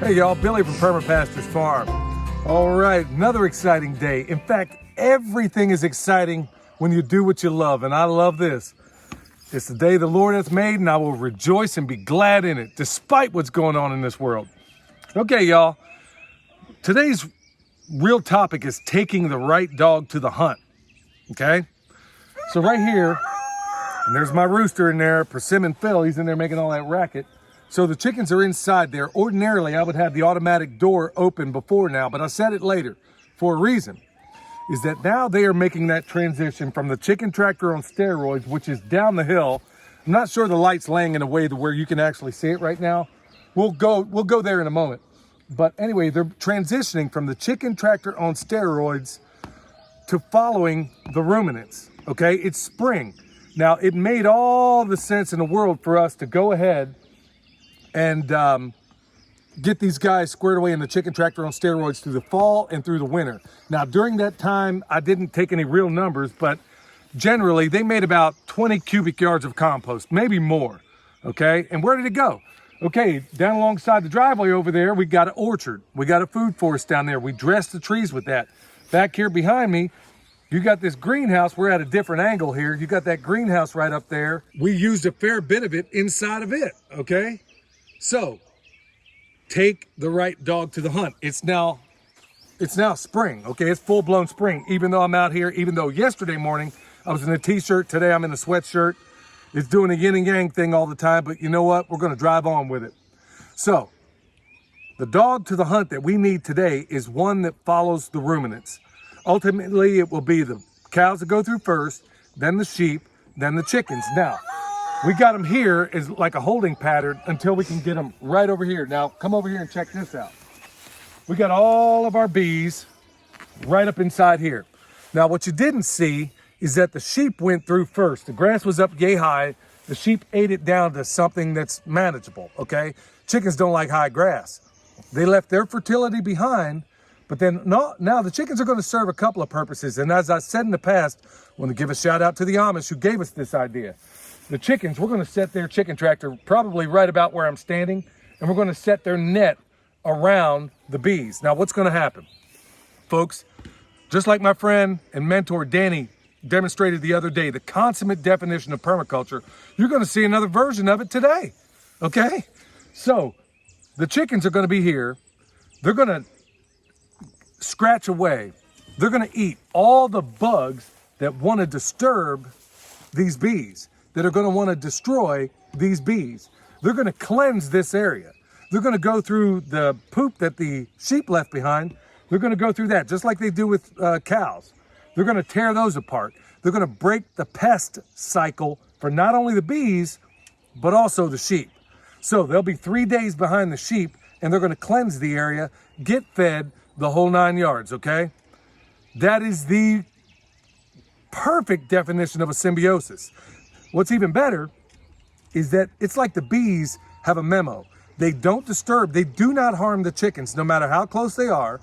Hey y'all, Billy from Perma Pastures Farm. All right, another exciting day. In fact, everything is exciting when you do what you love, and I love this. It's the day the Lord hath made, and I will rejoice and be glad in it, despite what's going on in this world. Okay, y'all, today's real topic is taking the right dog to the hunt, okay? So right here, and there's my rooster in there, Persimmon Phil, he's in there making all that racket. So the chickens are inside there. Ordinarily, I would have the automatic door open before now, but I said it later for a reason, is that now they are making that transition from the chicken tractor on steroids, which is down the hill. I'm not sure the light's laying in a way to where you can actually see it right now. We'll go there in a moment. But anyway, they're transitioning from the chicken tractor on steroids to following the ruminants, okay? It's spring. Now, it made all the sense in the world for us to go ahead and get these guys squared away in the chicken tractor on steroids through the fall and through the winter. Now, during that time, I didn't take any real numbers, but generally they made about 20 cubic yards of compost, maybe more, okay? And where did it go? Okay, down alongside the driveway over there, we got an orchard. We got a food forest down there. We dressed the trees with that. Back here behind me, you got this greenhouse. We're at a different angle here. You got that greenhouse right up there. We used a fair bit of it inside of it, okay? So, take the right dog to the hunt. It's now spring, okay? It's full-blown spring, even though I'm out here, even though yesterday morning I was in a t-shirt, today I'm in a sweatshirt. It's doing a yin and yang thing all the time, but you know what? We're gonna drive on with it. So, the dog to the hunt that we need today is one that follows the ruminants. Ultimately, it will be the cows that go through first, then the sheep, then the chickens. Now, we got them here as like a holding pattern until we can get them right over here. Now, come over here and check this out. We got all of our bees right up inside here. Now, what you didn't see is that the sheep went through first. The grass was up yay high. The sheep ate it down to something that's manageable, okay? Chickens don't like high grass. They left their fertility behind, but then now the chickens are going to serve a couple of purposes. And as I said in the past, I want to give a shout out to the Amish who gave us this idea. The chickens, we're going to set their chicken tractor probably right about where I'm standing, and we're going to set their net around the bees. Now, what's going to happen? Folks, just like my friend and mentor Danny demonstrated the other day, the consummate definition of permaculture, you're going to see another version of it today, okay? So, the chickens are going to be here. They're going to scratch away. They're going to eat all the bugs that want to disturb these bees, that are going to want to destroy these bees. They're going to cleanse this area. They're going to go through the poop that the sheep left behind. They're going to go through that, just like they do with cows. They're going to tear those apart. They're going to break the pest cycle for not only the bees, but also the sheep. So they'll be 3 days behind the sheep, and they're going to cleanse the area, get fed, the whole 9 yards, okay? That is the perfect definition of a symbiosis. What's even better is that it's like the bees have a memo. They don't disturb, they do not harm the chickens, no matter how close they are,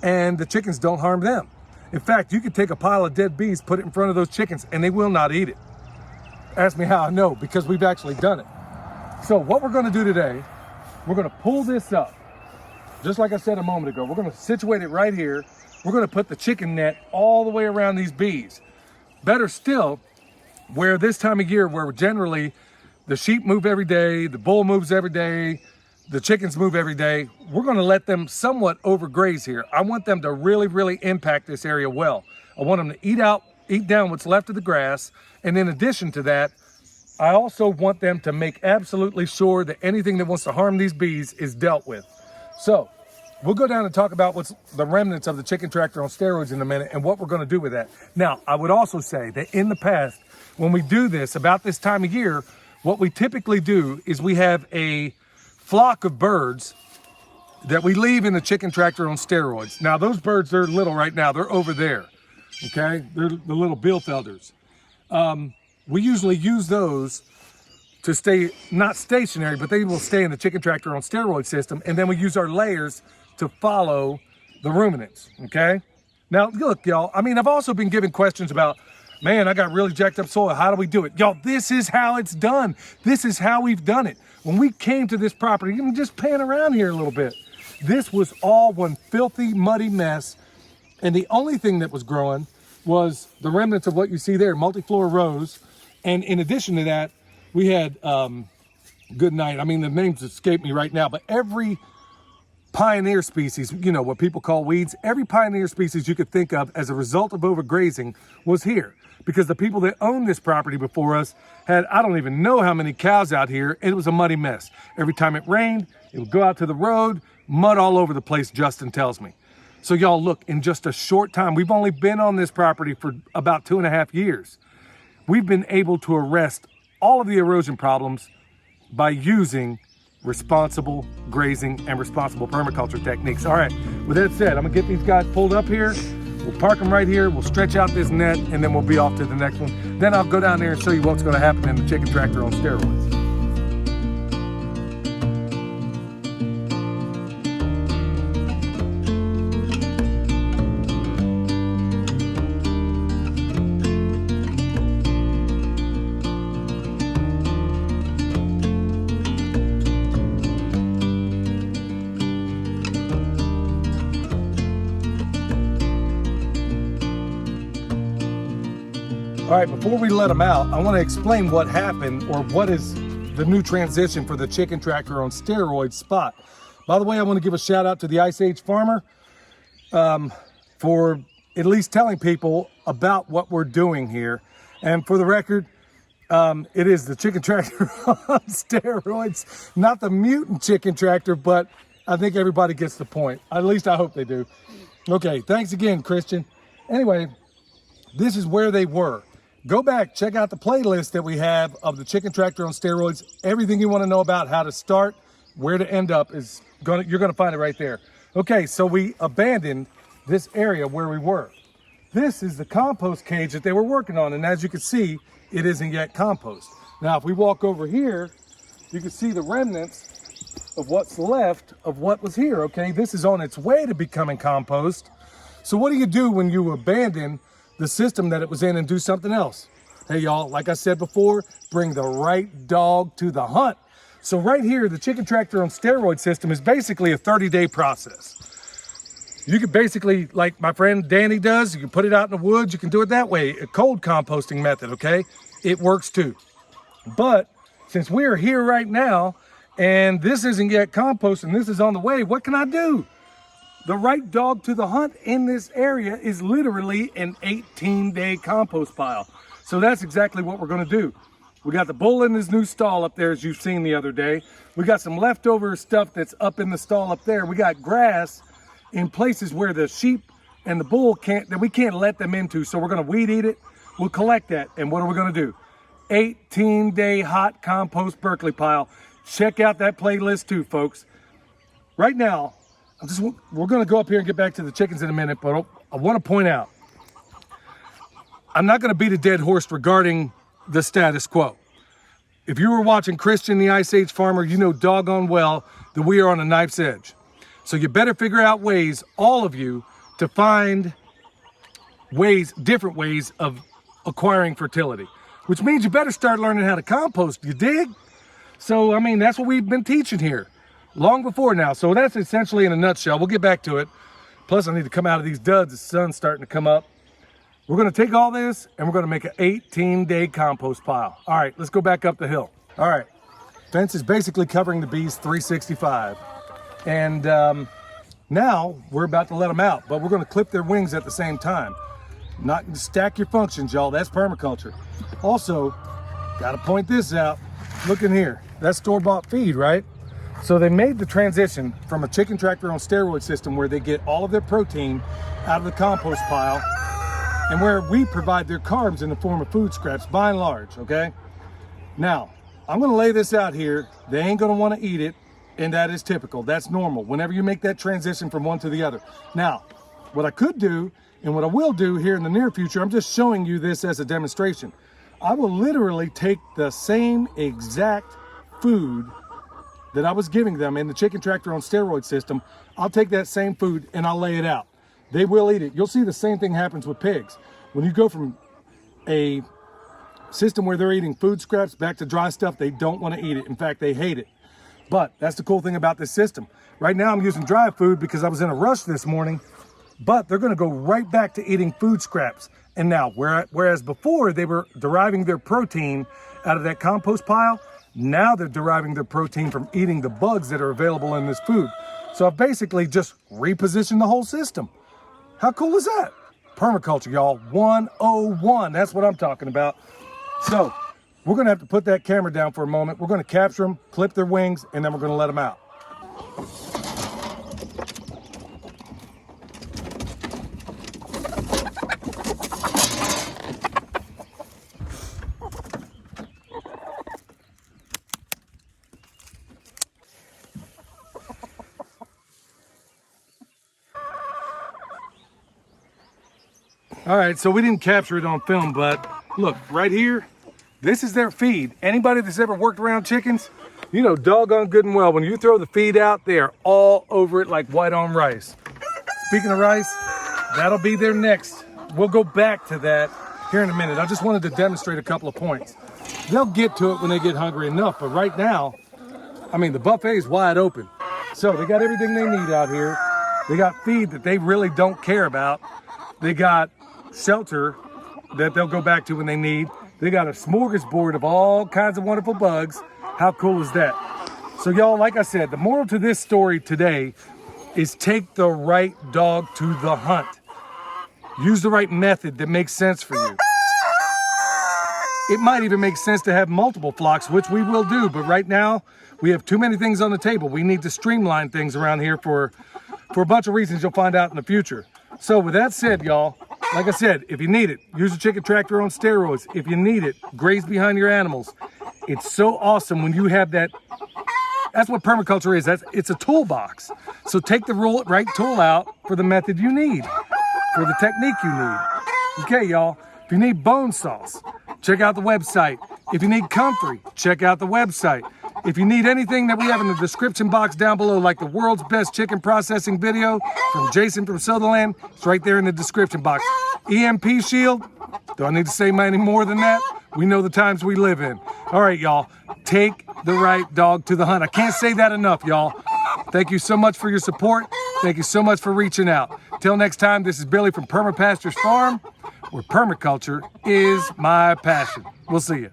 and the chickens don't harm them. In fact, you could take a pile of dead bees, put it in front of those chickens, and they will not eat it. Ask me how I know, because we've actually done it. So what we're gonna do today, we're gonna pull this up. Just like I said a moment ago, we're gonna situate it right here. We're gonna put the chicken net all the way around these bees. Better still, where this time of year, where generally the sheep move every day, the bull moves every day, the chickens move every day, we're going to let them somewhat overgraze here. I want them to really, really impact this area well. I want them to eat down what's left of the grass. And in addition to that, I also want them to make absolutely sure that anything that wants to harm these bees is dealt with. So we'll go down and talk about what's the remnants of the chicken tractor on steroids in a minute and what we're going to do with that. Now, I would also say that in the past, when we do this about this time of year, what we typically do is we have a flock of birds that we leave in the chicken tractor on steroids. Now, those birds, they're little right now. They're over there, okay? They're the little Bielfelders. We usually use those to stay, not stationary, but they will stay in the chicken tractor on steroid system, and then we use our layers to follow the ruminants, okay? Now, look, y'all, I mean, I've also been given questions about, man, I got really jacked up soil. How do we do it? Y'all, this is how it's done. This is how we've done it. When we came to this property, let me just pan around here a little bit. This was all one filthy, muddy mess. And the only thing that was growing was the remnants of what you see there, multiflora rose. And in addition to that, we had, good night. I mean, the names escape me right now, but every pioneer species, you know, what people call weeds, every pioneer species you could think of as a result of overgrazing was here. Because the people that owned this property before us had, I don't even know how many cows out here. It was a muddy mess. Every time it rained, it would go out to the road, mud all over the place, Justin tells me. So y'all look, in just a short time, we've only been on this property for about 2.5 years. We've been able to arrest all of the erosion problems by using responsible grazing and responsible permaculture techniques. All right, with that said, I'm gonna get these guys pulled up here. We'll park them right here. We'll stretch out this net and then we'll be off to the next one. Then I'll go down there and show you what's gonna happen in the chicken tractor on steroids. All right, before we let them out, I want to explain what happened or what is the new transition for the chicken tractor on steroids spot. By the way, I want to give a shout out to the Ice Age farmer for at least telling people about what we're doing here. And for the record, it is the chicken tractor on steroids, not the mutant chicken tractor, but I think everybody gets the point. At least I hope they do. Okay, thanks again, Christian. Anyway, this is where they were. Go back, check out the playlist that we have of the chicken tractor on steroids. Everything you want to know about how to start, where to end up you're gonna find it right there. Okay, so we abandoned this area where we were. This is the compost cage that they were working on, and as you can see, it isn't yet compost. Now, if we walk over here, you can see the remnants of what's left of what was here, okay? This is on its way to becoming compost. So what do you do when you abandon the system that it was in and do something else? Hey y'all, like I said before, bring the right dog to the hunt. So right here, the chicken tractor on steroid system is basically a 30-day process. You could basically, like my friend Danny does, you can put it out in the woods, you can do it that way, a cold composting method, okay? It works too. But since we are here right now and this isn't yet compost and this is on the way, what can I do? The right dog to the hunt in this area is literally an 18-day compost pile. So that's exactly what we're gonna do. We got the bull in his new stall up there, as you've seen the other day. We got some leftover stuff that's up in the stall up there. We got grass in places where the sheep and the bull we can't let them into. So we're gonna weed eat it. We'll collect that. And what are we gonna do? 18-day hot compost Berkeley pile. Check out that playlist too, folks. Right now, we're going to go up here and get back to the chickens in a minute, but I want to point out, I'm not going to beat a dead horse regarding the status quo. If you were watching Christian, the Ice Age farmer, you know doggone well that we are on a knife's edge. So you better figure out ways, all of you, to find ways, different ways of acquiring fertility, which means you better start learning how to compost, you dig? So, I mean, that's what we've been teaching here. Long before now. So that's essentially in a nutshell. We'll get back to it. Plus I need to come out of these duds. The sun's starting to come up. We're going to take all this and we're going to make an 18-day compost pile. All right, let's go back up the hill. All right, fence is basically covering the bees 365. And now we're about to let them out, but we're going to clip their wings at the same time. Not stack your functions, y'all. That's permaculture. Also, got to point this out. Look in here. That's store-bought feed, right? So they made the transition from a chicken tractor on steroid system where they get all of their protein out of the compost pile and where we provide their carbs in the form of food scraps by and large, okay? Now, I'm gonna lay this out here. They ain't gonna wanna eat it, and that is typical. That's normal whenever you make that transition from one to the other. Now, what I could do and what I will do here in the near future, I'm just showing you this as a demonstration. I will literally take the same exact food that I was giving them in the chicken tractor on steroid system. I'll take that same food and I'll lay it out. They will eat it. You'll see the same thing happens with pigs. When you go from a system where they're eating food scraps back to dry stuff, they don't want to eat it. In fact, they hate it. But that's the cool thing about this system. Right now I'm using dry food because I was in a rush this morning, but they're gonna go right back to eating food scraps. And now, whereas before they were deriving their protein out of that compost pile, now they're deriving their protein from eating the bugs that are available in this food. So I've basically just repositioned the whole system. How cool is that? Permaculture, y'all, 101, that's what I'm talking about. So we're gonna have to put that camera down for a moment. We're gonna capture them, clip their wings, and then we're gonna let them out. All right, so we didn't capture it on film, but look, right here, this is their feed. Anybody that's ever worked around chickens, you know doggone good and well, when you throw the feed out, they are all over it like white on rice. Speaking of rice, that'll be their next. We'll go back to that here in a minute. I just wanted to demonstrate a couple of points. They'll get to it when they get hungry enough, but right now, I mean, the buffet is wide open. So they got everything they need out here. They got feed that they really don't care about. They got shelter that they'll go back to when they need. They got a smorgasbord of all kinds of wonderful bugs. How cool is that? So y'all, like I said, the moral to this story today is take the right dog to the hunt. Use the right method that makes sense for you. It might even make sense to have multiple flocks, which we will do, but right now we have too many things on the table. We need to streamline things around here for a bunch of reasons you'll find out in the future. So with that said, y'all, like I said, if you need it, use a chicken tractor on steroids. If you need it, graze behind your animals. It's so awesome when you have that. That's what permaculture is. It's a toolbox. So take the right tool out for the method you need, for the technique you need. Okay, y'all, if you need bone sauce, check out the website. If you need comfrey, check out the website. If you need anything that we have in the description box down below, like the world's best chicken processing video from Jason from Sutherland, it's right there in the description box. EMP shield, do I need to say any more than that? We know the times we live in. All right, y'all, take the right dog to the hunt. I can't say that enough, y'all. Thank you so much for your support. Thank you so much for reaching out. Till next time, this is Billy from Perma Pastures Farm, where permaculture is my passion. We'll see you.